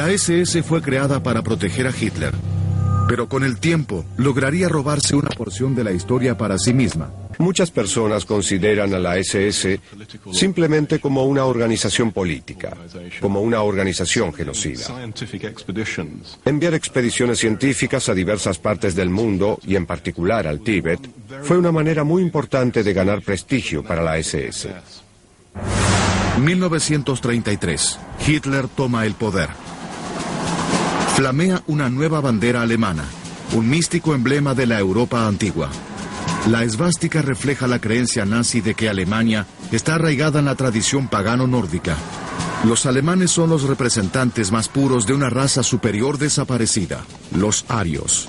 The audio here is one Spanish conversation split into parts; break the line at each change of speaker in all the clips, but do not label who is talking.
La SS fue creada para proteger a Hitler, pero con el tiempo lograría robarse una porción de la historia para sí misma.
Muchas personas consideran a la SS simplemente como una organización política, como una organización genocida. Enviar expediciones científicas a diversas partes del mundo, y en particular al Tíbet, fue una manera muy importante de ganar prestigio para la SS.
1933. Hitler toma el poder. Flamea una nueva bandera alemana, un místico emblema de la Europa antigua. La esvástica refleja la creencia nazi de que Alemania está arraigada en la tradición pagano nórdica. Los alemanes son los representantes más puros de una raza superior desaparecida, los arios.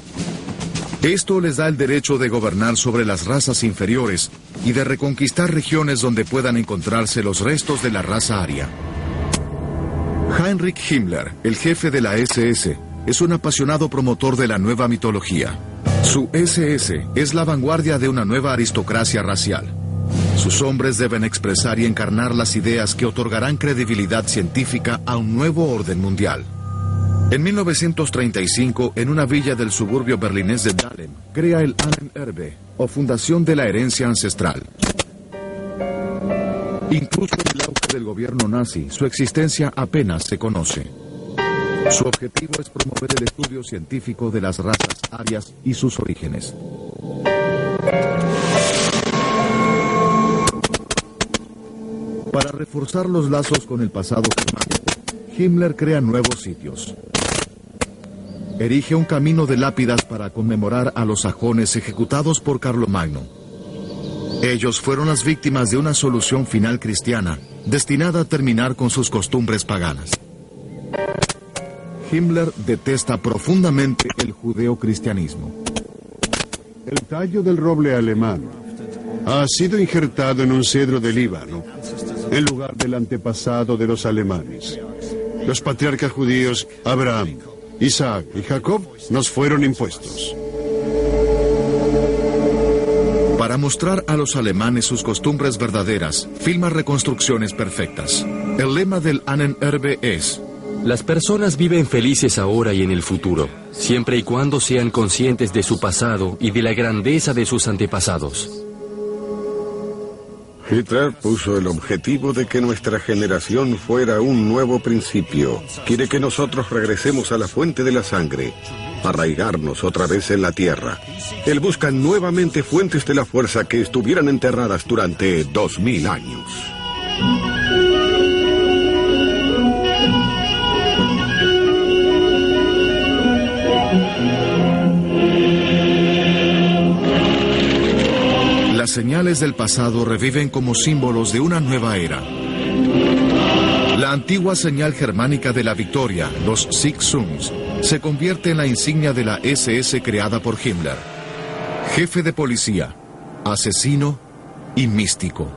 Esto les da el derecho de gobernar sobre las razas inferiores y de reconquistar regiones donde puedan encontrarse los restos de la raza aria. Heinrich Himmler, el jefe de la SS, es un apasionado promotor de la nueva mitología. Su SS es la vanguardia de una nueva aristocracia racial. Sus hombres deben expresar y encarnar las ideas que otorgarán credibilidad científica a un nuevo orden mundial. En 1935, en una villa del suburbio berlinés de Dahlem, crea el Ahnenerbe, o Fundación de la Herencia Ancestral. Incluso en el auge del gobierno nazi, su existencia apenas se conoce. Su objetivo es promover el estudio científico de las razas arias y sus orígenes. Para reforzar los lazos con el pasado germánico, Himmler crea nuevos sitios. Erige un camino de lápidas para conmemorar a los sajones ejecutados por Carlomagno. Ellos fueron las víctimas de una solución final cristiana, destinada a terminar con sus costumbres paganas. Himmler detesta profundamente el judeocristianismo.
El tallo del roble alemán ha sido injertado en un cedro de Líbano, en lugar del antepasado de los alemanes. Los patriarcas judíos, Abraham, Isaac y Jacob, nos fueron impuestos.
Para mostrar a los alemanes sus costumbres verdaderas, filma reconstrucciones perfectas. El lema del Ahnenerbe es:
las personas viven felices ahora y en el futuro, siempre y cuando sean conscientes de su pasado y de la grandeza de sus antepasados.
Hitler puso el objetivo de que nuestra generación fuera un nuevo principio. Quiere que nosotros regresemos a la fuente de la sangre, arraigarnos otra vez en la tierra. Él busca nuevamente fuentes de la fuerza que estuvieran enterradas durante 2000 años.
Las señales del pasado reviven como símbolos de una nueva era. La antigua señal germánica de la victoria, los Sieg Songs, se convierte en la insignia de la SS creada por Himmler. Jefe de policía, asesino y místico.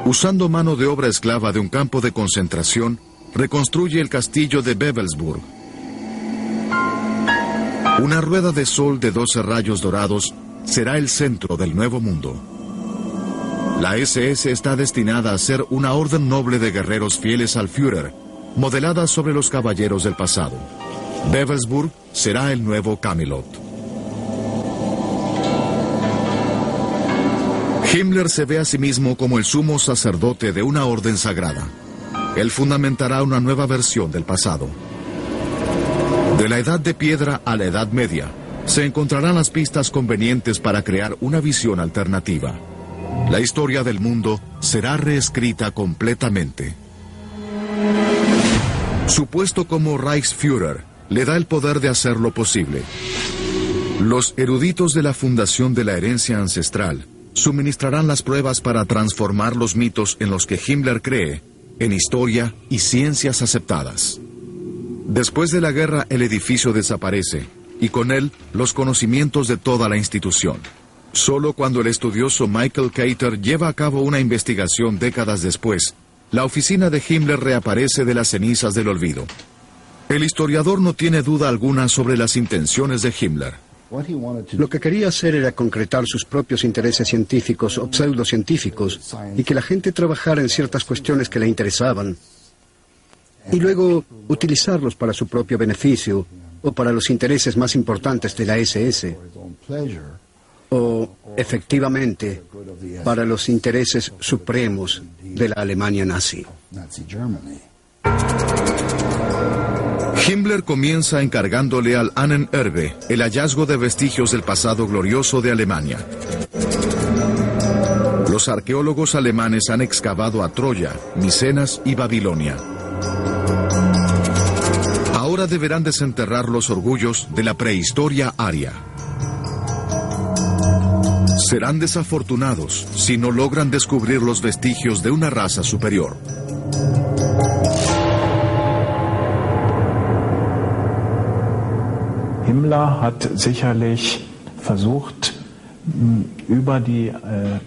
Usando mano de obra esclava de un campo de concentración, reconstruye el castillo de Wewelsburg. Una rueda de sol de 12 rayos dorados será el centro del nuevo mundo. La SS está destinada a ser una orden noble de guerreros fieles al Führer, modelada sobre los caballeros del pasado. Wewelsburg será el nuevo Camelot. Himmler se ve a sí mismo como el sumo sacerdote de una orden sagrada. Él fundamentará una nueva versión del pasado. De la Edad de Piedra a la Edad Media, se encontrarán las pistas convenientes para crear una visión alternativa. La historia del mundo será reescrita completamente. Su puesto como Reichsführer le da el poder de hacerlo posible. Los eruditos de la Fundación de la Herencia Ancestral suministrarán las pruebas para transformar los mitos en los que Himmler cree en historia y ciencias aceptadas. Después de la guerra, el edificio desaparece, y con él, los conocimientos de toda la institución. Solo cuando el estudioso Michael Cater lleva a cabo una investigación décadas después, la oficina de Himmler reaparece de las cenizas del olvido. El historiador no tiene duda alguna sobre las intenciones de Himmler.
Lo que quería hacer era concretar sus propios intereses científicos o pseudocientíficos y que la gente trabajara en ciertas cuestiones que le interesaban y luego utilizarlos para su propio beneficio o para los intereses más importantes de la SS o, efectivamente, para los intereses supremos de la Alemania nazi.
Himmler comienza encargándole al Ahnenerbe el hallazgo de vestigios del pasado glorioso de Alemania. Los arqueólogos alemanes han excavado a Troya, Micenas y Babilonia. Ahora deberán desenterrar los orgullos de la prehistoria aria. Serán desafortunados si no logran descubrir los vestigios de una raza superior.
Himmler hat sicherlich versucht,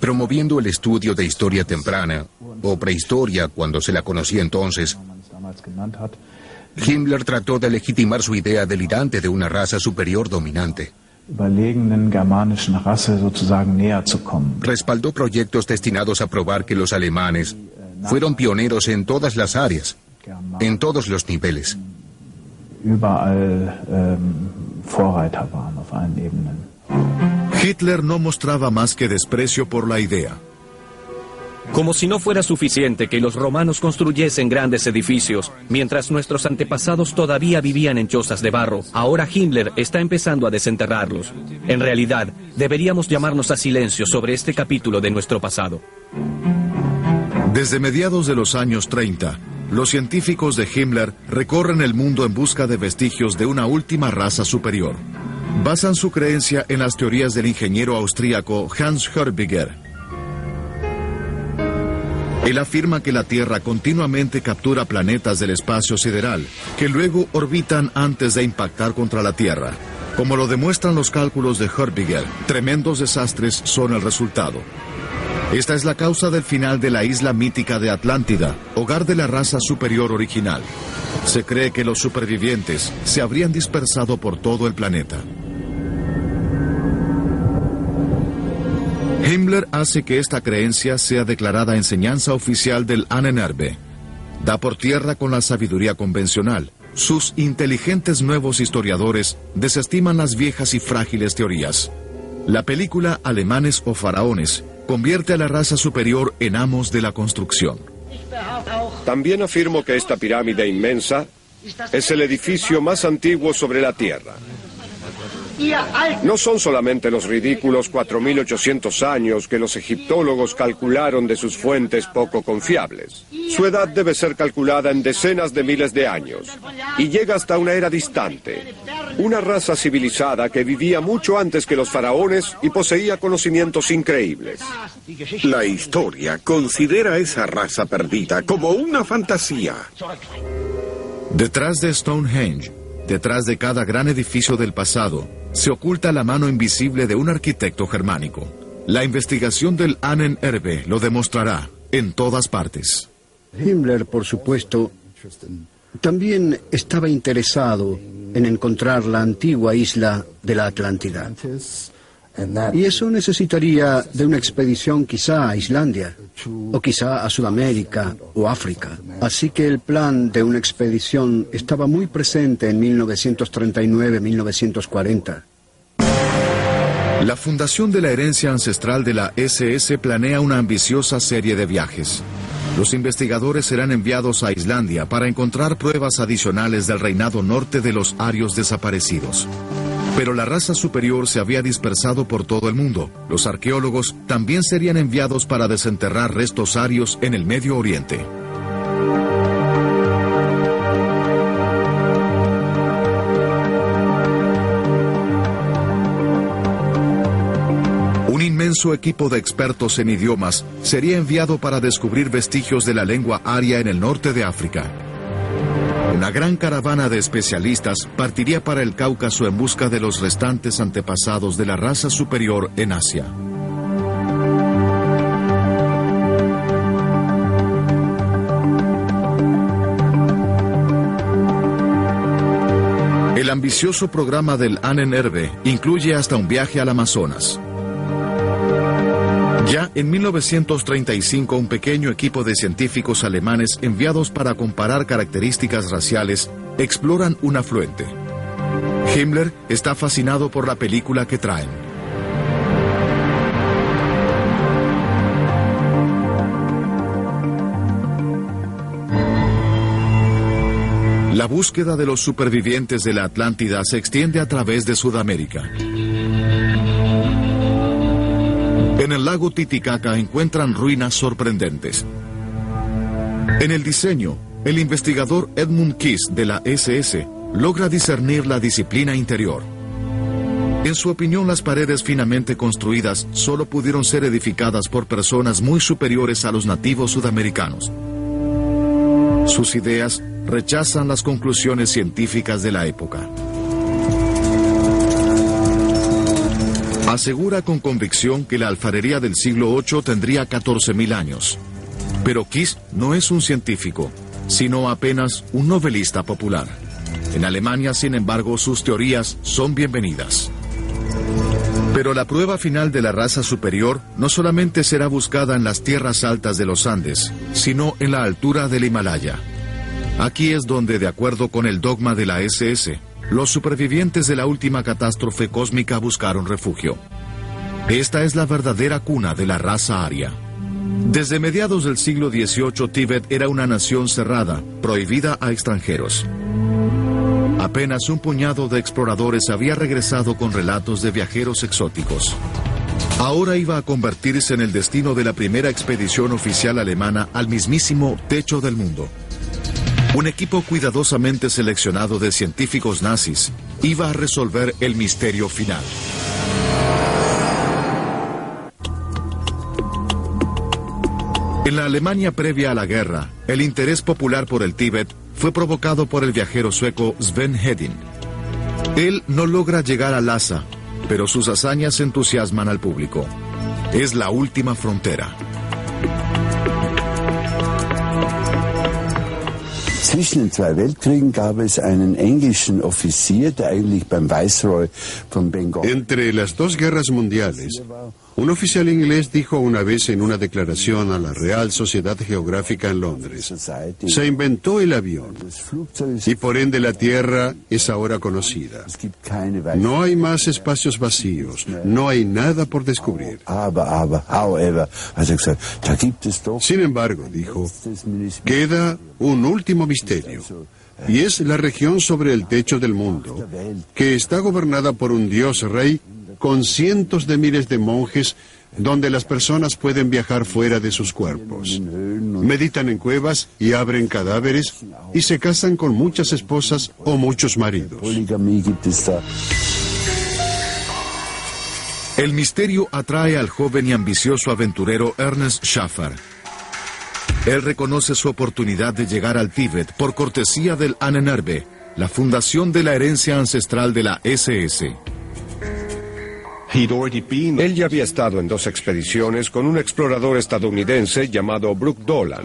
promoviendo el estudio de historia temprana, o prehistoria cuando se la conocía entonces, Himmler trató de legitimar su idea delirante de una raza superior dominante. Respaldó proyectos destinados a probar que los alemanes fueron pioneros en todas las áreas, en todos los niveles.
Hitler no mostraba más que desprecio por la idea.
Como si no fuera suficiente que los romanos construyesen grandes edificios, mientras nuestros antepasados todavía vivían en chozas de barro, ahora Himmler está empezando a desenterrarlos. En realidad, deberíamos llamarnos a silencio sobre este capítulo de nuestro pasado.
Desde mediados de los años 30, los científicos de Himmler recorren el mundo en busca de vestigios de una última raza superior. Basan su creencia en las teorías del ingeniero austríaco Hans Hörbiger. Él afirma que la Tierra continuamente captura planetas del espacio sideral, que luego orbitan antes de impactar contra la Tierra. Como lo demuestran los cálculos de Hörbiger, tremendos desastres son el resultado. Esta es la causa del final de la isla mítica de Atlántida, hogar de la raza superior original. Se cree que los supervivientes se habrían dispersado por todo el planeta. Himmler hace que esta creencia sea declarada enseñanza oficial del Ahnenerbe. Da por tierra con la sabiduría convencional. Sus inteligentes nuevos historiadores desestiman las viejas y frágiles teorías. La película Alemanes o Faraones convierte a la raza superior en amos de la construcción.
También afirmo que esta pirámide inmensa es el edificio más antiguo sobre la Tierra. No son solamente los ridículos 4.800 años que los egiptólogos calcularon de sus fuentes poco confiables. Su edad debe ser calculada en decenas de miles de años y llega hasta una era distante. Una raza civilizada que vivía mucho antes que los faraones y poseía conocimientos increíbles.
La historia considera a esa raza perdida como una fantasía.
Detrás de Stonehenge, detrás de cada gran edificio del pasado, se oculta la mano invisible de un arquitecto germánico. La investigación del Ahnenerbe lo demostrará en todas partes.
Himmler, por supuesto, también estaba interesado en encontrar la antigua isla de la Atlántida. Y eso necesitaría de una expedición quizá a Islandia, o quizá a Sudamérica o África. Así que el plan de una expedición estaba muy presente en 1939-1940.
La Fundación de la Herencia Ancestral de la SS planea una ambiciosa serie de viajes. Los investigadores serán enviados a Islandia para encontrar pruebas adicionales del reinado norte de los arios desaparecidos. Pero la raza superior se había dispersado por todo el mundo. Los arqueólogos también serían enviados para desenterrar restos arios en el Medio Oriente. Un inmenso equipo de expertos en idiomas sería enviado para descubrir vestigios de la lengua aria en el norte de África. Una gran caravana de especialistas partiría para el Cáucaso en busca de los restantes antepasados de la raza superior en Asia. El ambicioso programa del Ahnenerbe incluye hasta un viaje al Amazonas. Ya en 1935, un pequeño equipo de científicos alemanes enviados para comparar características raciales exploran un afluente. Himmler está fascinado por la película que traen. La búsqueda de los supervivientes de la Atlántida se extiende a través de Sudamérica. En el lago Titicaca encuentran ruinas sorprendentes. En el diseño, el investigador Edmund Kiss de la SS logra discernir la disciplina interior. En su opinión, las paredes finamente construidas solo pudieron ser edificadas por personas muy superiores a los nativos sudamericanos. Sus ideas rechazan las conclusiones científicas de la época. Asegura con convicción que la alfarería del siglo VIII tendría 14.000 años. Pero Kiss no es un científico, sino apenas un novelista popular. En Alemania, sin embargo, sus teorías son bienvenidas. Pero la prueba final de la raza superior no solamente será buscada en las tierras altas de los Andes, sino en la altura del Himalaya. Aquí es donde, de acuerdo con el dogma de la SS, los supervivientes de la última catástrofe cósmica buscaron refugio. Esta es la verdadera cuna de la raza aria. Desde mediados del siglo XVIII, Tíbet era una nación cerrada, prohibida a extranjeros. Apenas un puñado de exploradores había regresado con relatos de viajeros exóticos. Ahora iba a convertirse en el destino de la primera expedición oficial alemana al mismísimo techo del mundo. Un equipo cuidadosamente seleccionado de científicos nazis iba a resolver el misterio final. En la Alemania previa a la guerra, el interés popular por el Tíbet fue provocado por el viajero sueco Sven Hedin. Él no logra llegar a Lhasa, pero sus hazañas entusiasman al público. Es la última frontera.
Zwischen den zwei Weltkriegen gab es einen englischen Offizier, der eigentlich beim Viceroy von Bengal.
Entre las dos guerras mundiales, un oficial inglés dijo una vez en una declaración a la Real Sociedad Geográfica en Londres: se inventó el avión y por ende la Tierra es ahora conocida. No hay más espacios vacíos, no hay nada por descubrir. Sin embargo, dijo, queda un último misterio, y es la región sobre el techo del mundo, que está gobernada por un dios rey con cientos de miles de monjes, donde las personas pueden viajar fuera de sus cuerpos. Meditan en cuevas y abren cadáveres y se casan con muchas esposas o muchos maridos.
El misterio atrae al joven y ambicioso aventurero Ernest Schaffer. Él reconoce su oportunidad de llegar al Tíbet por cortesía del Ahnenerbe, la fundación de la herencia ancestral de la SS.
Él ya había estado en 2 expediciones con un explorador estadounidense llamado Brooke Dolan,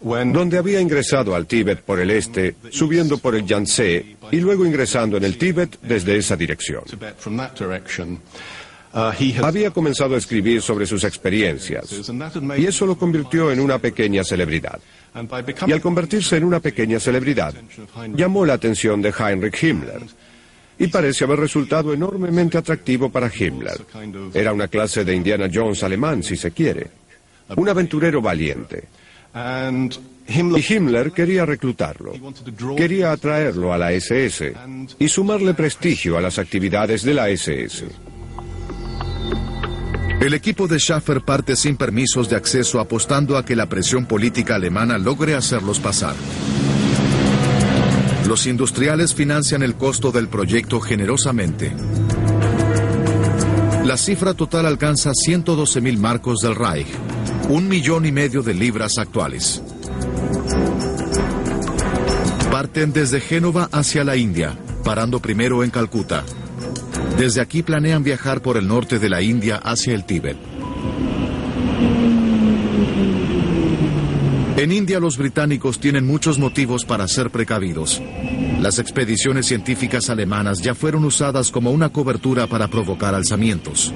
donde había ingresado al Tíbet por el este, subiendo por el Yangtze y luego ingresando en el Tíbet desde esa dirección. Había comenzado a escribir sobre sus experiencias y eso lo convirtió en una pequeña celebridad. Y al convertirse en una pequeña celebridad, llamó la atención de Heinrich Himmler. Y parece haber resultado enormemente atractivo para Himmler. Era una clase de Indiana Jones alemán, si se quiere. Un aventurero valiente. Y Himmler quería reclutarlo. Quería atraerlo a la SS y sumarle prestigio a las actividades de la SS.
El equipo de Schaffer parte sin permisos de acceso, apostando a que la presión política alemana logre hacerlos pasar. Los industriales financian el costo del proyecto generosamente. La cifra total alcanza 112.000 marcos del Reich, 1,5 millones de libras actuales. Parten desde Génova hacia la India, parando primero en Calcuta. Desde aquí planean viajar por el norte de la India hacia el Tíbet. En India los británicos tienen muchos motivos para ser precavidos. Las expediciones científicas alemanas ya fueron usadas como una cobertura para provocar alzamientos.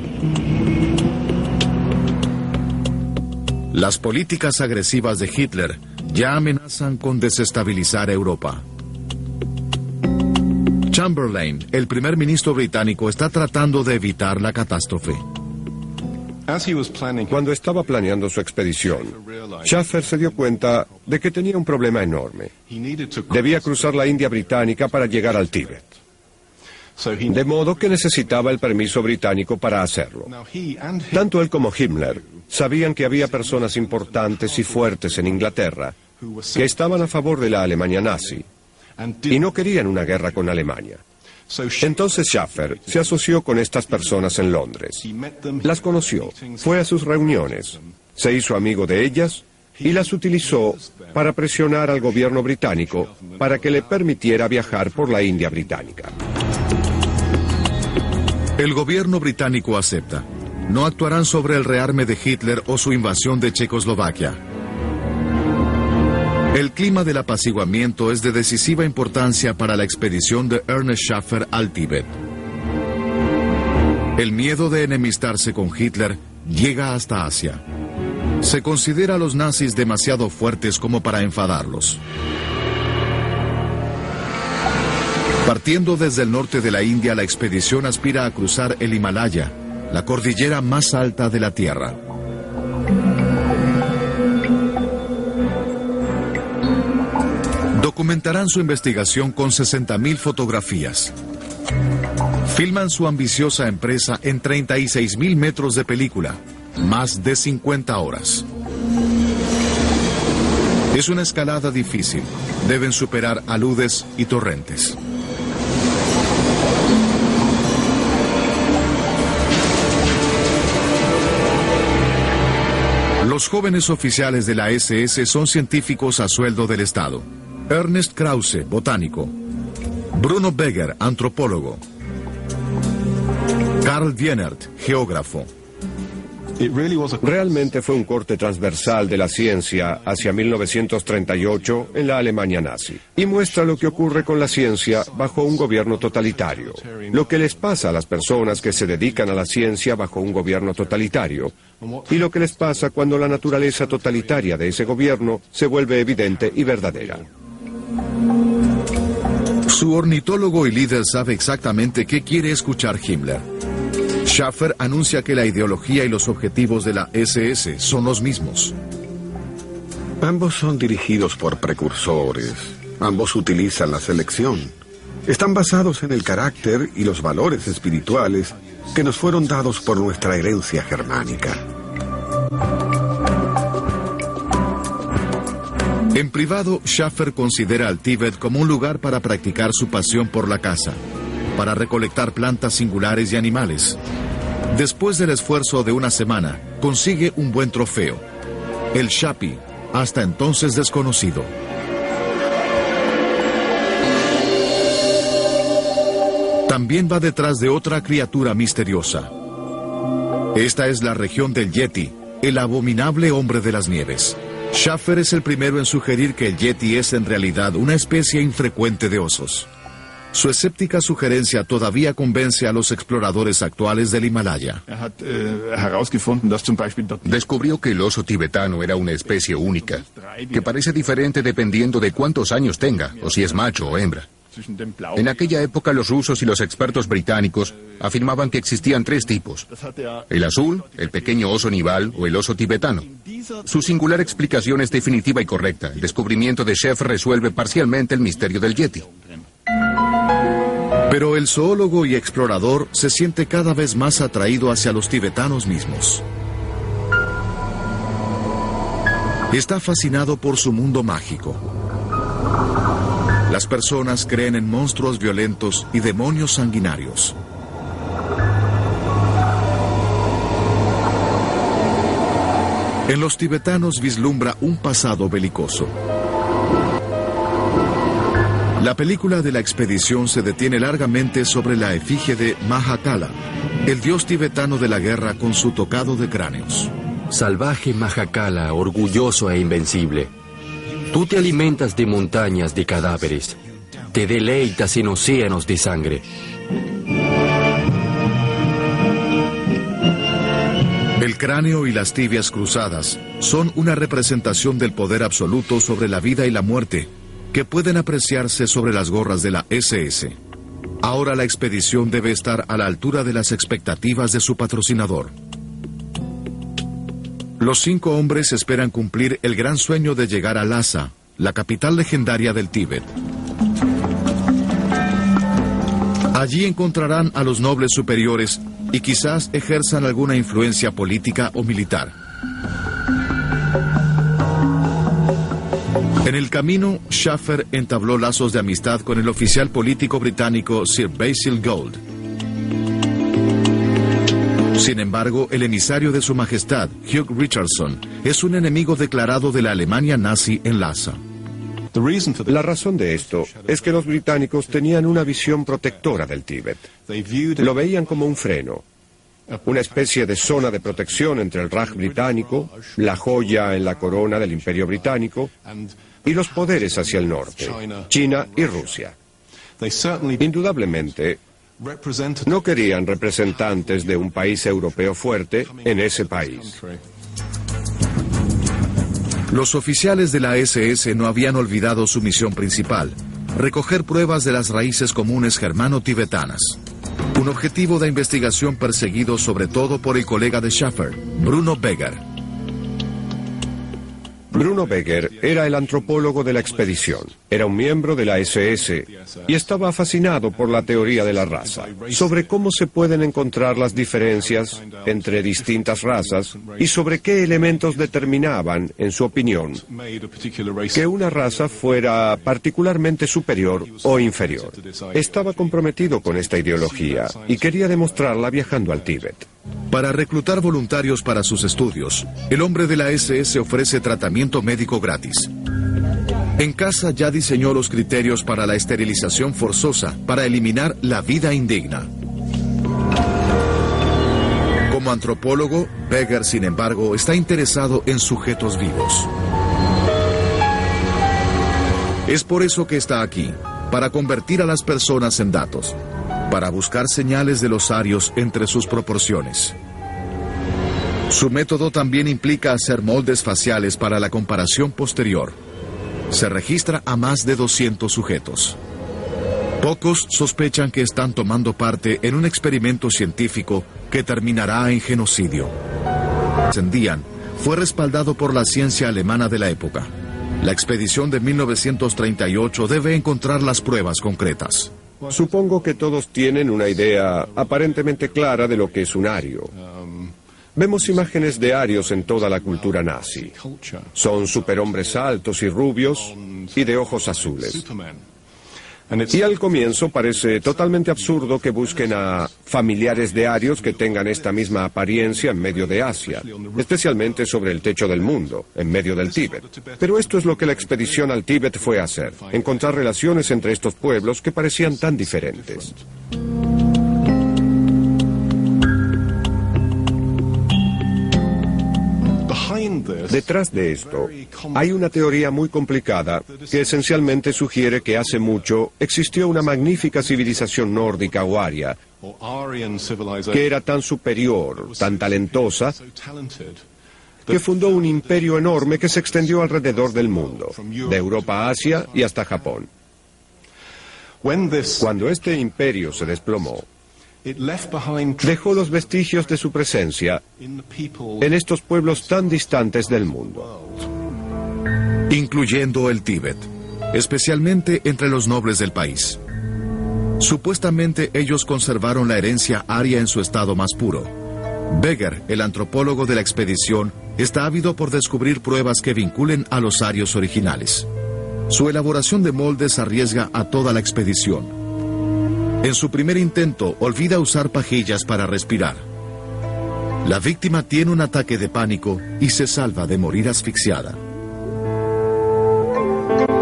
Las políticas agresivas de Hitler ya amenazan con desestabilizar Europa. Chamberlain, el primer ministro británico, está tratando de evitar la catástrofe.
Cuando estaba planeando su expedición, Schaffer se dio cuenta de que tenía un problema enorme. Debía cruzar la India británica para llegar al Tíbet. De modo que necesitaba el permiso británico para hacerlo. Tanto él como Himmler sabían que había personas importantes y fuertes en Inglaterra que estaban a favor de la Alemania nazi y no querían una guerra con Alemania. Entonces Schaffer se asoció con estas personas en Londres. Las conoció, fue a sus reuniones, se hizo amigo de ellas y las utilizó para presionar al gobierno británico para que le permitiera viajar por la India británica.
El gobierno británico acepta. No actuarán sobre el rearme de Hitler o su invasión de Checoslovaquia. El clima del apaciguamiento es de decisiva importancia para la expedición de Ernest Schaffer al Tíbet. El miedo de enemistarse con Hitler llega hasta Asia. Se considera a los nazis demasiado fuertes como para enfadarlos. Partiendo desde el norte de la India, la expedición aspira a cruzar el Himalaya, la cordillera más alta de la Tierra. Documentarán su investigación con 60.000 fotografías. Filman su ambiciosa empresa en 36.000 metros de película, más de 50 horas. Es una escalada difícil. Deben superar aludes y torrentes. Los jóvenes oficiales de la SS son científicos a sueldo del Estado. Ernest Krause, botánico. Bruno Beger, antropólogo. Karl Wienert, geógrafo.
Realmente fue un corte transversal de la ciencia hacia 1938 en la Alemania nazi. Y muestra lo que ocurre con la ciencia bajo un gobierno totalitario. Lo que les pasa a las personas que se dedican a la ciencia bajo un gobierno totalitario. Y lo que les pasa cuando la naturaleza totalitaria de ese gobierno se vuelve evidente y verdadera.
Su ornitólogo y líder sabe exactamente qué quiere escuchar Himmler. Schaffer anuncia que la ideología y los objetivos de la SS son los mismos.
Ambos son dirigidos por precursores. Ambos utilizan la selección. Están basados en el carácter y los valores espirituales que nos fueron dados por nuestra herencia germánica.
En privado, Schaffer considera al Tíbet como un lugar para practicar su pasión por la caza, para recolectar plantas singulares y animales. Después del esfuerzo de una semana, consigue un buen trofeo, el Shapi, hasta entonces desconocido. También va detrás de otra criatura misteriosa. Esta es la región del Yeti, el abominable hombre de las nieves. Schaffer es el primero en sugerir que el Yeti es en realidad una especie infrecuente de osos. Su escéptica sugerencia todavía convence a los exploradores actuales del Himalaya.
Descubrió que el oso tibetano era una especie única, que parece diferente dependiendo de cuántos años tenga, o si es macho o hembra. En aquella época los rusos y los expertos británicos afirmaban que existían tres tipos: el azul, el pequeño oso nival o el oso tibetano. Su singular explicación es definitiva y correcta. El descubrimiento de Schaffer resuelve parcialmente el misterio del Yeti.
Pero el zoólogo y explorador se siente cada vez más atraído hacia los tibetanos mismos. Está fascinado por su mundo mágico. Las personas creen en monstruos violentos y demonios sanguinarios. En los tibetanos vislumbra un pasado belicoso. La película de la expedición se detiene largamente sobre la efigie de Mahakala, el dios tibetano de la guerra con su tocado de cráneos.
Salvaje Mahakala, orgulloso e invencible. Tú te alimentas de montañas de cadáveres, te deleitas en océanos de sangre.
El cráneo y las tibias cruzadas son una representación del poder absoluto sobre la vida y la muerte, que pueden apreciarse sobre las gorras de la SS. Ahora la expedición debe estar a la altura de las expectativas de su patrocinador. Los 5 hombres esperan cumplir el gran sueño de llegar a Lhasa, la capital legendaria del Tíbet. Allí encontrarán a los nobles superiores y quizás ejerzan alguna influencia política o militar. En el camino, Schaffer entabló lazos de amistad con el oficial político británico Sir Basil Gould. Sin embargo, el emisario de Su Majestad, Hugh Richardson, es un enemigo declarado de la Alemania nazi en Lhasa.
La razón de esto es que los británicos tenían una visión protectora del Tíbet. Lo veían como un freno, una especie de zona de protección entre el Raj británico, la joya en la corona del Imperio británico, y los poderes hacia el norte, China y Rusia. Indudablemente, no querían representantes de un país europeo fuerte en ese país.
Los oficiales de la SS no habían olvidado su misión principal, recoger pruebas de las raíces comunes germano-tibetanas. Un objetivo de investigación perseguido sobre todo por el colega de Schaffer, Bruno Beger.
Bruno Beger era el antropólogo de la expedición, era un miembro de la SS y estaba fascinado por la teoría de la raza, sobre cómo se pueden encontrar las diferencias entre distintas razas y sobre qué elementos determinaban, en su opinión, que una raza fuera particularmente superior o inferior. Estaba comprometido con esta ideología y quería demostrarla viajando al Tíbet.
Para reclutar voluntarios para sus estudios, el hombre de la SS ofrece tratamiento médico gratis. En casa ya diseñó los criterios para la esterilización forzosa para eliminar la vida indigna. Como antropólogo, Beger, sin embargo, está interesado en sujetos vivos. Es por eso que está aquí, para convertir a las personas en datos, para buscar señales de los arios entre sus proporciones. Su método también implica hacer moldes faciales para la comparación posterior. Se registra a más de 200 sujetos. Pocos sospechan que están tomando parte en un experimento científico que terminará en genocidio. Sendían fue respaldado por la ciencia alemana de la época. La expedición de 1938 debe encontrar las pruebas concretas.
Supongo que todos tienen una idea aparentemente clara de lo que es un ario. Vemos imágenes de arios en toda la cultura nazi. Son superhombres altos y rubios y de ojos azules. Y al comienzo parece totalmente absurdo que busquen a familiares de arios que tengan esta misma apariencia en medio de Asia, especialmente sobre el techo del mundo, en medio del Tíbet. Pero esto es lo que la expedición al Tíbet fue a hacer, encontrar relaciones entre estos pueblos que parecían tan diferentes. Detrás de esto, hay una teoría muy complicada que esencialmente sugiere que hace mucho existió una magnífica civilización nórdica o aria que era tan superior, tan talentosa, que fundó un imperio enorme que se extendió alrededor del mundo, de Europa a Asia y hasta Japón. Cuando este imperio se desplomó, dejó los vestigios de su presencia en estos pueblos tan distantes del mundo,
incluyendo el Tíbet, especialmente entre los nobles del país. Supuestamente ellos conservaron la herencia aria en su estado más puro. Beger, el antropólogo de la expedición, está ávido por descubrir pruebas que vinculen a los arios originales. Su elaboración de moldes arriesga a toda la expedición. En su primer intento, olvida usar pajillas para respirar. La víctima tiene un ataque de pánico y se salva de morir asfixiada.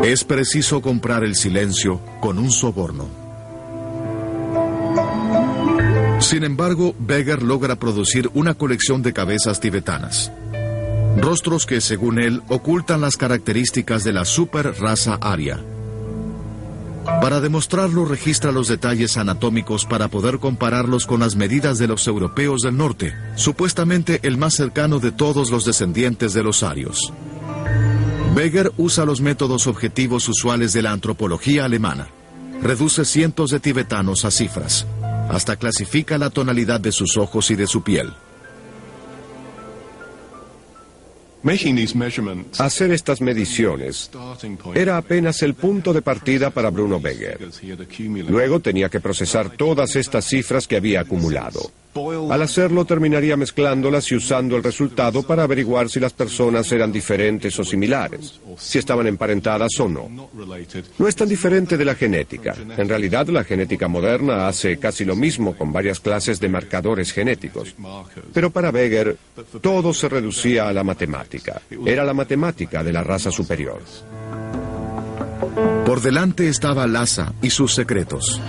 Es preciso comprar el silencio con un soborno. Sin embargo, Beger logra producir una colección de cabezas tibetanas. Rostros que, según él, ocultan las características de la super raza aria. Para demostrarlo, registra los detalles anatómicos para poder compararlos con las medidas de los europeos del norte, supuestamente el más cercano de todos los descendientes de los arios. Weger usa los métodos objetivos usuales de la antropología alemana. Reduce cientos de tibetanos a cifras. Hasta clasifica la tonalidad de sus ojos y de su piel.
Hacer estas mediciones era apenas el punto de partida para Bruno Weger. Luego tenía que procesar todas estas cifras que había acumulado. Al hacerlo, terminaría mezclándolas y usando el resultado para averiguar si las personas eran diferentes o similares, si estaban emparentadas o no. No es tan diferente de la genética. En realidad, la genética moderna hace casi lo mismo con varias clases de marcadores genéticos. Pero para Weger, todo se reducía a la matemática. Era la matemática de la raza superior.
Por delante estaba Lhasa y sus secretos.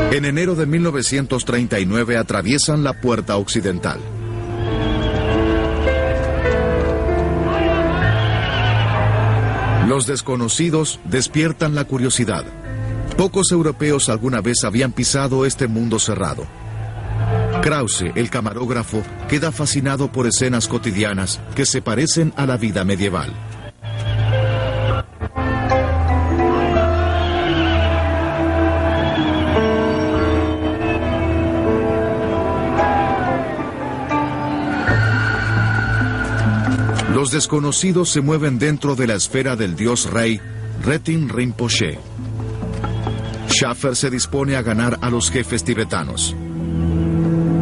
En enero de 1939 atraviesan la puerta occidental. Los desconocidos despiertan la curiosidad. Pocos europeos alguna vez habían pisado este mundo cerrado. Krause, el camarógrafo, queda fascinado por escenas cotidianas que se parecen a la vida medieval. Los desconocidos se mueven dentro de la esfera del dios rey, Retin Rinpoche. Schaffer se dispone a ganar a los jefes tibetanos.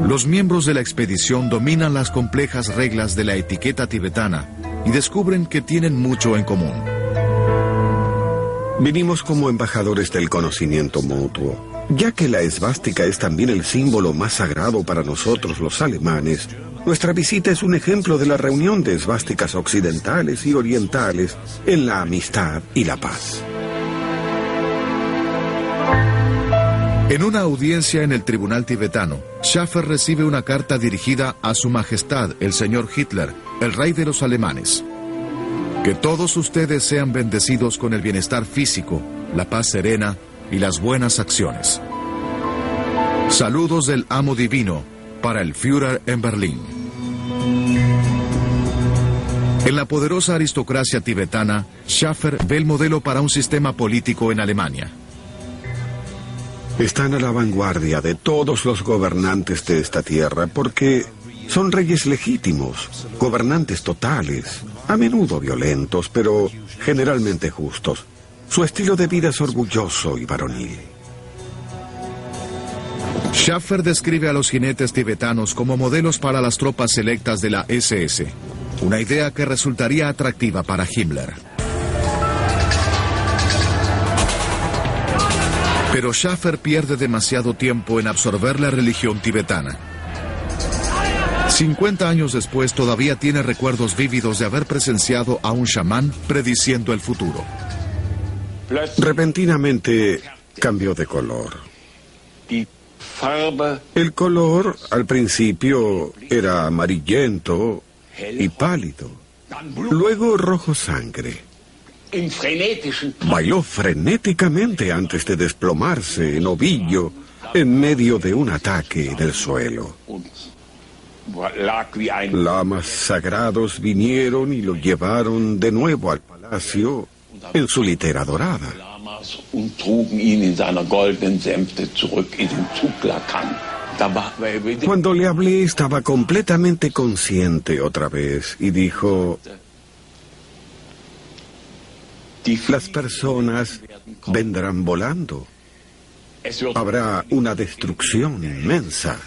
Los miembros de la expedición dominan las complejas reglas de la etiqueta tibetana y descubren que tienen mucho en común.
Vinimos como embajadores del conocimiento mutuo. Ya que la esvástica es también el símbolo más sagrado para nosotros los alemanes, nuestra visita es un ejemplo de la reunión de esvásticas occidentales y orientales en la amistad y la paz.
En una audiencia en el tribunal tibetano, Schaffer recibe una carta dirigida a Su Majestad, el señor Hitler, el rey de los alemanes. Que todos ustedes sean bendecidos con el bienestar físico, la paz serena y las buenas acciones. Saludos del amo divino para el Führer en Berlín. En la poderosa aristocracia tibetana, Schaffer ve el modelo para un sistema político en Alemania.
Están a la vanguardia de todos los gobernantes de esta tierra porque son reyes legítimos, gobernantes totales, a menudo violentos, pero generalmente justos. Su estilo de vida es orgulloso y varonil.
Schaffer describe a los jinetes tibetanos como modelos para las tropas selectas de la SS, una idea que resultaría atractiva para Himmler. Pero Schaffer pierde demasiado tiempo en absorber la religión tibetana. 50 años después todavía tiene recuerdos vívidos de haber presenciado a un chamán prediciendo el futuro.
Repentinamente cambió de color. El color al principio era amarillento y pálido, luego rojo sangre. Bailó frenéticamente antes de desplomarse en ovillo en medio de un ataque del suelo. Lamas sagrados vinieron y lo llevaron de nuevo al palacio en su litera dorada. Cuando le hablé estaba completamente consciente otra vez y dijo: las personas vendrán volando. Habrá una destrucción inmensa.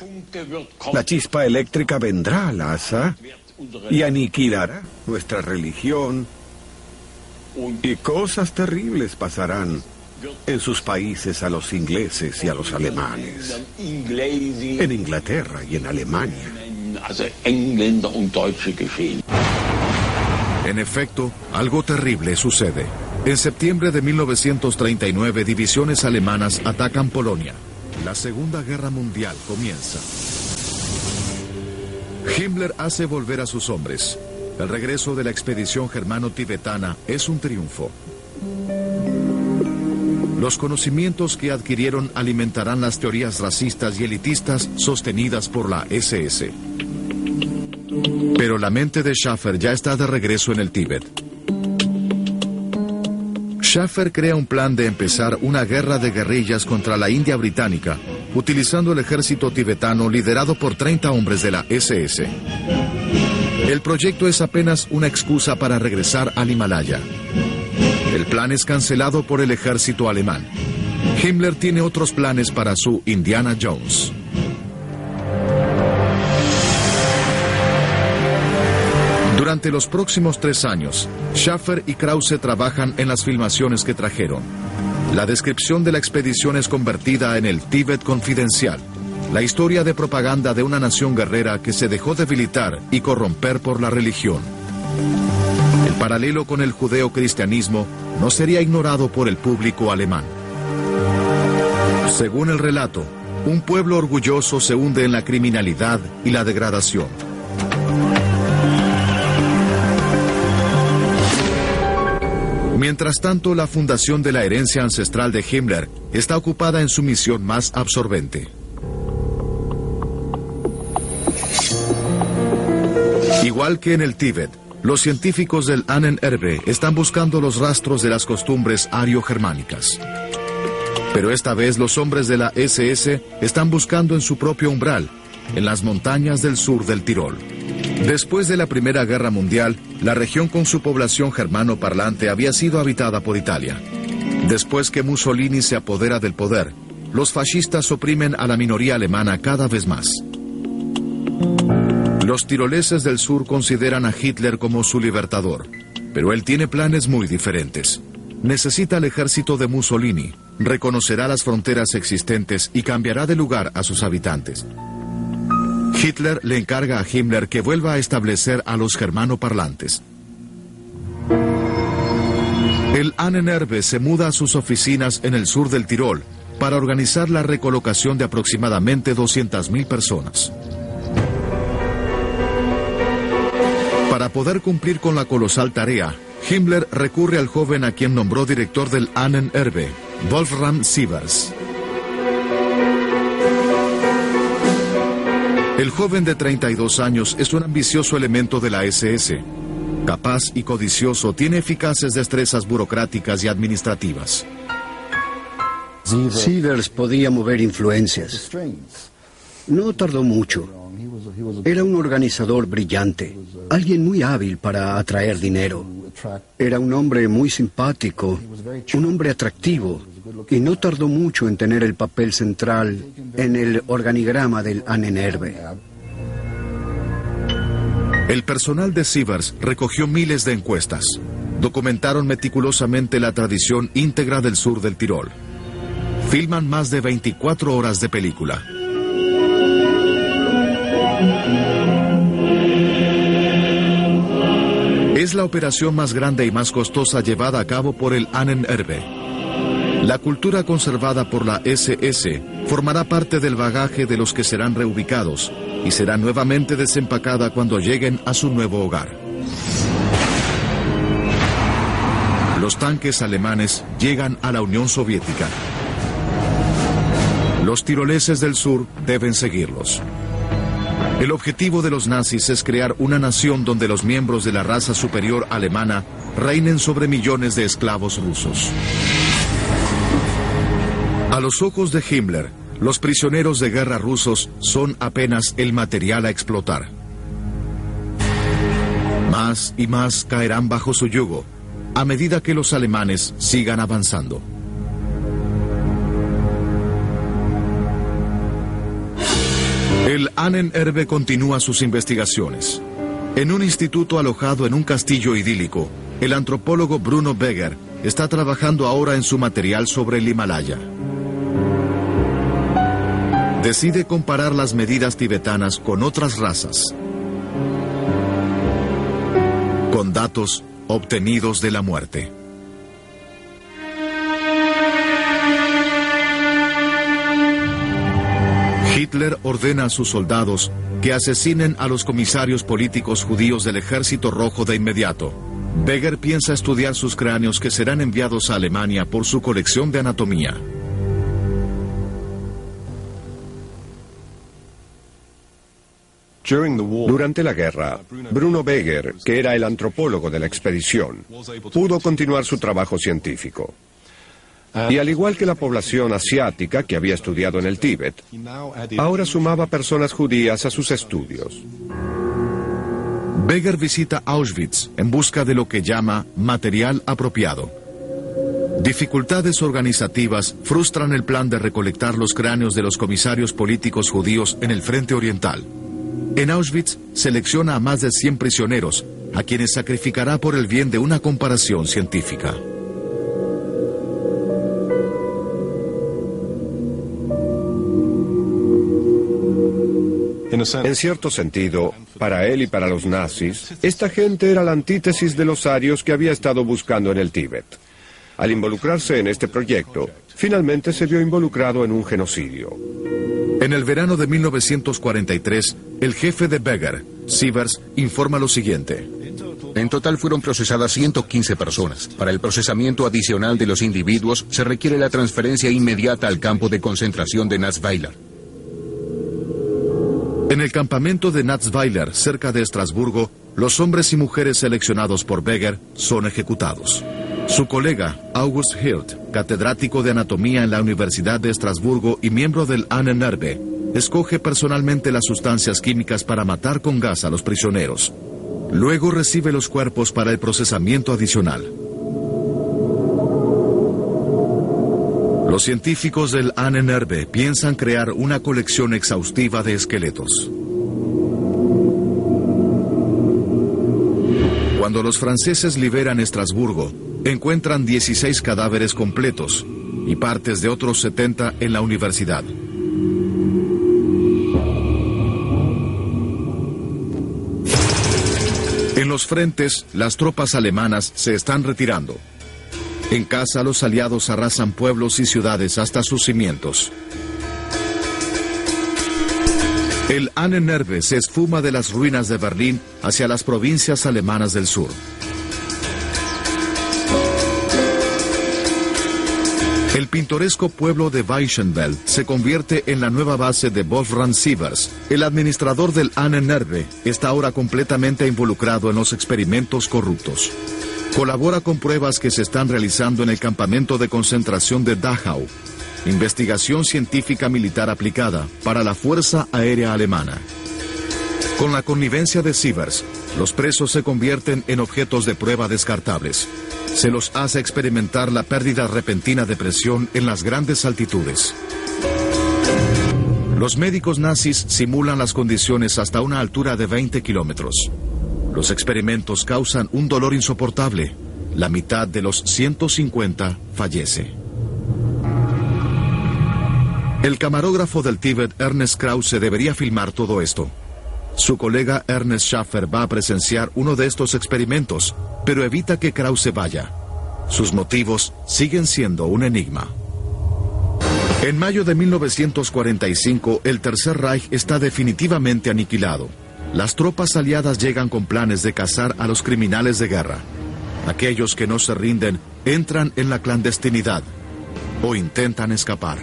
La chispa eléctrica vendrá a Lhasa y aniquilará nuestra religión. Y cosas terribles pasarán en sus países a los ingleses y a los alemanes. En Inglaterra y en Alemania.
En efecto, algo terrible sucede. En septiembre de 1939, divisiones alemanas atacan Polonia. La Segunda Guerra Mundial comienza. Himmler hace volver a sus hombres. El regreso de la expedición germano-tibetana es un triunfo. Los conocimientos que adquirieron alimentarán las teorías racistas y elitistas sostenidas por la SS. Pero la mente de Schaffer ya está de regreso en el Tíbet. Schaffer crea un plan de empezar una guerra de guerrillas contra la India británica, utilizando el ejército tibetano liderado por 30 hombres de la SS. El proyecto es apenas una excusa para regresar al Himalaya. El plan es cancelado por el ejército alemán. Himmler tiene otros planes para su Indiana Jones. Durante los próximos 3 años, Schaffer y Krause trabajan en las filmaciones que trajeron. La descripción de la expedición es convertida en el Tíbet confidencial, la historia de propaganda de una nación guerrera que se dejó debilitar y corromper por la religión. El paralelo con el judeocristianismo no sería ignorado por el público alemán. Según el relato, un pueblo orgulloso se hunde en la criminalidad y la degradación. Mientras tanto, la fundación de la herencia ancestral de Himmler está ocupada en su misión más absorbente. Igual que en el Tíbet, los científicos del Ahnenerbe están buscando los rastros de las costumbres ario-germánicas. Pero esta vez los hombres de la SS están buscando en su propio umbral, en las montañas del sur del Tirol. Después de la Primera Guerra Mundial, la región con su población germano-parlante había sido habitada por Italia. Después que Mussolini se apodera del poder, los fascistas oprimen a la minoría alemana cada vez más. Los tiroleses del sur consideran a Hitler como su libertador, pero él tiene planes muy diferentes. Necesita el ejército de Mussolini, reconocerá las fronteras existentes y cambiará de lugar a sus habitantes. Hitler le encarga a Himmler que vuelva a establecer a los germanoparlantes. El Ahnenerbe se muda a sus oficinas en el sur del Tirol para organizar la recolocación de aproximadamente 200.000 personas. Para poder cumplir con la colosal tarea, Himmler recurre al joven a quien nombró director del Ahnenerbe, Wolfram Sievers. El joven de 32 años es un ambicioso elemento de la SS. Capaz y codicioso, tiene eficaces destrezas burocráticas y administrativas.
Sievers podía mover influencias. No tardó mucho. Era un organizador brillante, alguien muy hábil para atraer dinero. Era un hombre muy simpático, un hombre atractivo, y no tardó mucho en tener el papel central en el organigrama del Ahnenerbe.
El personal de Sievers recogió miles de encuestas. Documentaron meticulosamente la tradición íntegra del sur del Tirol. Filman más de 24 horas de película. Es la operación más grande y más costosa llevada a cabo por el Ahnenerbe. La cultura conservada por la SS formará parte del bagaje de los que serán reubicados y será nuevamente desempacada cuando lleguen a su nuevo hogar. Los tanques alemanes llegan a la Unión Soviética. Los tiroleses del sur deben seguirlos. El objetivo de los nazis es crear una nación donde los miembros de la raza superior alemana reinen sobre millones de esclavos rusos. A los ojos de Himmler, los prisioneros de guerra rusos son apenas el material a explotar. Más y más caerán bajo su yugo, a medida que los alemanes sigan avanzando. El Ahnenerbe continúa sus investigaciones. En un instituto alojado en un castillo idílico, el antropólogo Bruno Beger está trabajando ahora en su material sobre el Himalaya. Decide comparar las medidas tibetanas con otras razas, con datos obtenidos de la muerte. Hitler ordena a sus soldados que asesinen a los comisarios políticos judíos del Ejército Rojo de inmediato. Beger piensa estudiar sus cráneos que serán enviados a Alemania por su colección de anatomía.
Durante la guerra, Bruno Beger, que era el antropólogo de la expedición, pudo continuar su trabajo científico. Y al igual que la población asiática que había estudiado en el Tíbet, ahora sumaba personas judías a sus estudios.
Beger visita Auschwitz en busca de lo que llama material apropiado. Dificultades organizativas frustran el plan de recolectar los cráneos de los comisarios políticos judíos en el frente oriental. En Auschwitz selecciona a más de 100 prisioneros, a quienes sacrificará por el bien de una comparación científica.
En cierto sentido, para él y para los nazis, esta gente era la antítesis de los arios que había estado buscando en el Tíbet. Al involucrarse en este proyecto, finalmente se vio involucrado en un genocidio.
En el verano de 1943, el jefe de Beger, Sievers, informa lo siguiente.
En total fueron procesadas 115 personas. Para el procesamiento adicional de los individuos se requiere la transferencia inmediata al campo de concentración de Natzweiler.
En el campamento de Natzweiler, cerca de Estrasburgo, los hombres y mujeres seleccionados por Beger son ejecutados. Su colega, August Hirt, catedrático de anatomía en la Universidad de Estrasburgo y miembro del Ahnenerbe, escoge personalmente las sustancias químicas para matar con gas a los prisioneros. Luego recibe los cuerpos para el procesamiento adicional. Los científicos del Ahnenerbe piensan crear una colección exhaustiva de esqueletos. Cuando los franceses liberan Estrasburgo, encuentran 16 cadáveres completos y partes de otros 70 en la universidad. En los frentes, las tropas alemanas se están retirando. En casa, los aliados arrasan pueblos y ciudades hasta sus cimientos. El Ahnenerbe se esfuma de las ruinas de Berlín hacia las provincias alemanas del sur. El pintoresco pueblo de Weichenfeld se convierte en la nueva base de Wolfram Sievers. El administrador del Ahnenerbe está ahora completamente involucrado en los experimentos corruptos. Colabora con pruebas que se están realizando en el campamento de concentración de Dachau, investigación científica militar aplicada para la Fuerza Aérea Alemana. Con la connivencia de Sievers, los presos se convierten en objetos de prueba descartables. Se los hace experimentar la pérdida repentina de presión en las grandes altitudes. Los médicos nazis simulan las condiciones hasta una altura de 20 kilómetros. Los experimentos causan un dolor insoportable. La mitad de los 150 fallece. El camarógrafo del Tíbet, Ernest Krause, debería filmar todo esto. Su colega Ernest Schaffer va a presenciar uno de estos experimentos, pero evita que Krause vaya. Sus motivos siguen siendo un enigma. En mayo de 1945, el Tercer Reich está definitivamente aniquilado. Las tropas aliadas llegan con planes de cazar a los criminales de guerra. Aquellos que no se rinden entran en la clandestinidad o intentan escapar.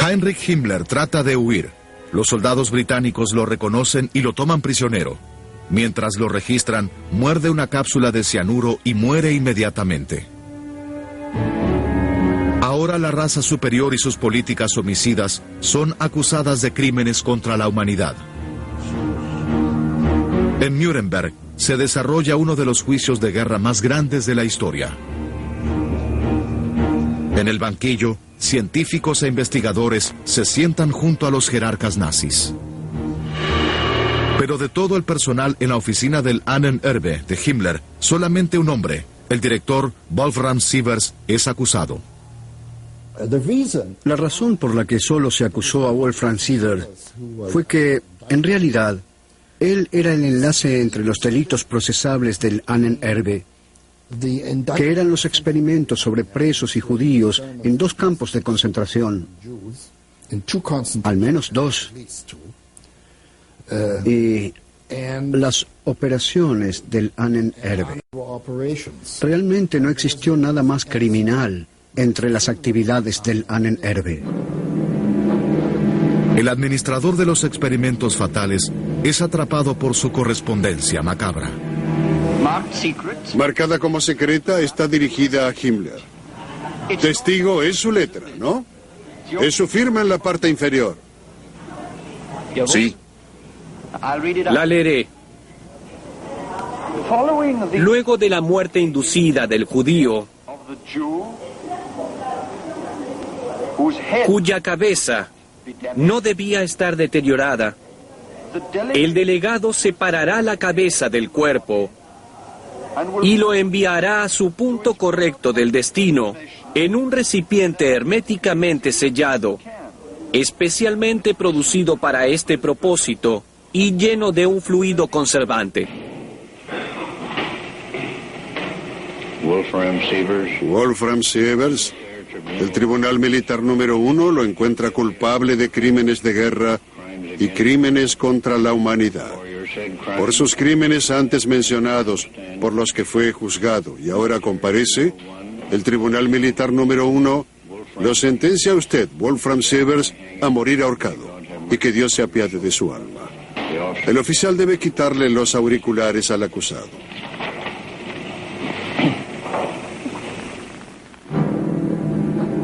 Heinrich Himmler trata de huir. Los soldados británicos lo reconocen y lo toman prisionero. Mientras lo registran, muerde una cápsula de cianuro y muere inmediatamente. Ahora la raza superior y sus políticas homicidas son acusadas de crímenes contra la humanidad. En Nuremberg se desarrolla uno de los juicios de guerra más grandes de la historia. En el banquillo, científicos e investigadores se sientan junto a los jerarcas nazis. Pero de todo el personal en la oficina del Ahnenerbe de Himmler, solamente un hombre, el director Wolfram Sievers, es acusado.
La razón por la que solo se acusó a Wolfram Sievers fue que, en realidad, él era el enlace entre los delitos procesables del Ahnenerbe que eran los experimentos sobre presos y judíos en 2 campos de concentración, al menos 2, y las operaciones del Ahnenerbe. Realmente no existió nada más criminal entre las actividades del Ahnenerbe.
El administrador de los experimentos fatales es atrapado por su correspondencia macabra.
Marcada como secreta, está dirigida a Himmler. Testigo es su letra, ¿no? Es su firma en la parte inferior.
Sí.
La leeré. Luego de la muerte inducida del judío, cuya cabeza no debía estar deteriorada, el delegado separará la cabeza del cuerpo y lo enviará a su punto correcto del destino en un recipiente herméticamente sellado, especialmente producido para este propósito y lleno de un fluido conservante.
Wolfram Sievers, el Tribunal Militar número 1 lo encuentra culpable de crímenes de guerra y crímenes contra la humanidad. Por sus crímenes antes mencionados, por los que fue juzgado y ahora comparece, el Tribunal Militar número 1 lo sentencia a usted, Wolfram Sievers, a morir ahorcado y que Dios se apiade de su alma. El oficial debe quitarle los auriculares al acusado.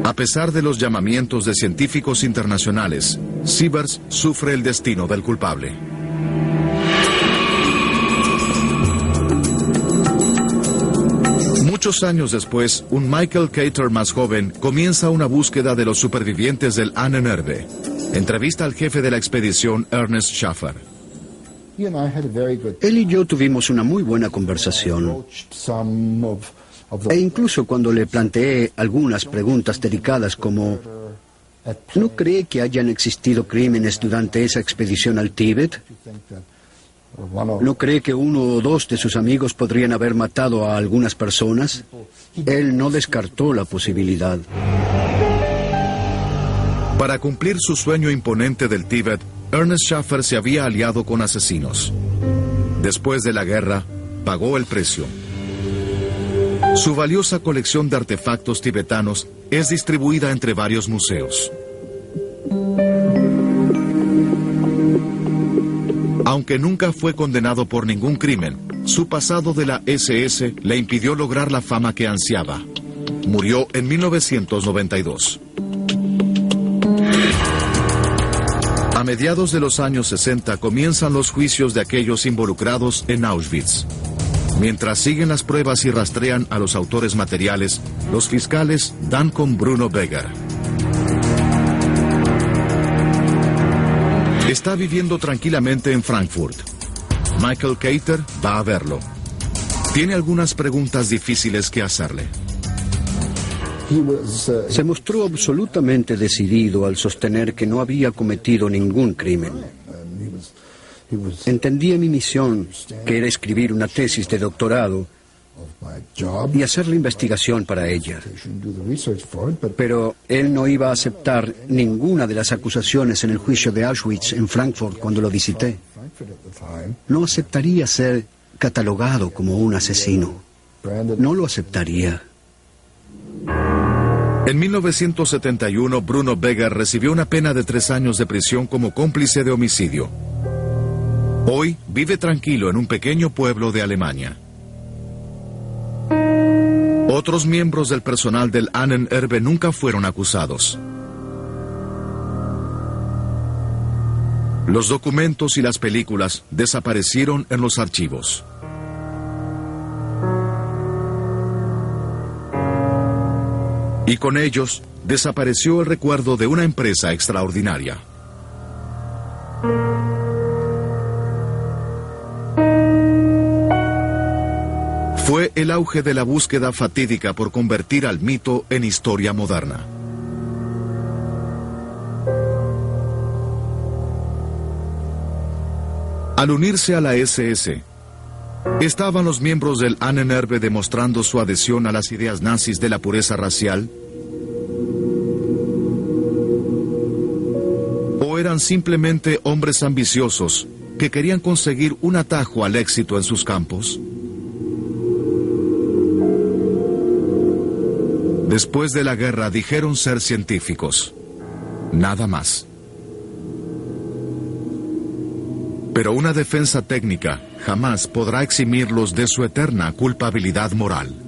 A pesar de los llamamientos de científicos internacionales, Sievers sufre el destino del culpable. Muchos años después, un Michael Cater más joven comienza una búsqueda de los supervivientes del Ahnenerbe. Entrevista al jefe de la expedición, Ernest Schaffer.
Él y yo tuvimos una muy buena conversación. E incluso cuando le planteé algunas preguntas delicadas como ¿no cree que hayan existido crímenes durante esa expedición al Tíbet? ¿No cree que 1 o 2 de sus amigos podrían haber matado a algunas personas? Él no descartó la posibilidad.
Para cumplir su sueño imponente del Tíbet, Ernest Schaffer se había aliado con asesinos. Después de la guerra, pagó el precio. Su valiosa colección de artefactos tibetanos es distribuida entre varios museos. Aunque nunca fue condenado por ningún crimen, su pasado de la SS le impidió lograr la fama que ansiaba. Murió en 1992. A mediados de los años 60 comienzan los juicios de aquellos involucrados en Auschwitz. Mientras siguen las pruebas y rastrean a los autores materiales, los fiscales dan con Bruno Beger. Está viviendo tranquilamente en Frankfurt. Michael Cater va a verlo. Tiene algunas preguntas difíciles que hacerle.
Se mostró absolutamente decidido al sostener que no había cometido ningún crimen. Entendía mi misión, que era escribir una tesis de doctorado y hacer la investigación para ella. Pero él no iba a aceptar ninguna de las acusaciones en el juicio de Auschwitz en Frankfurt cuando lo visité. No aceptaría ser catalogado como un asesino. No lo aceptaría.
En 1971, Bruno Beger recibió una pena de 3 años de prisión como cómplice de homicidio. Hoy vive tranquilo en un pequeño pueblo de Alemania. Otros miembros del personal del Ahnenerbe nunca fueron acusados. Los documentos y las películas desaparecieron en los archivos. Y con ellos desapareció el recuerdo de una empresa extraordinaria. Fue el auge de la búsqueda fatídica por convertir al mito en historia moderna. Al unirse a la SS, ¿Estaban los miembros del Ahnenerbe demostrando su adhesión a las ideas nazis de la pureza racial? ¿O eran simplemente hombres ambiciosos que querían conseguir un atajo al éxito en sus campos? Después de la guerra dijeron ser científicos. Nada más. Pero una defensa técnica jamás podrá eximirlos de su eterna culpabilidad moral.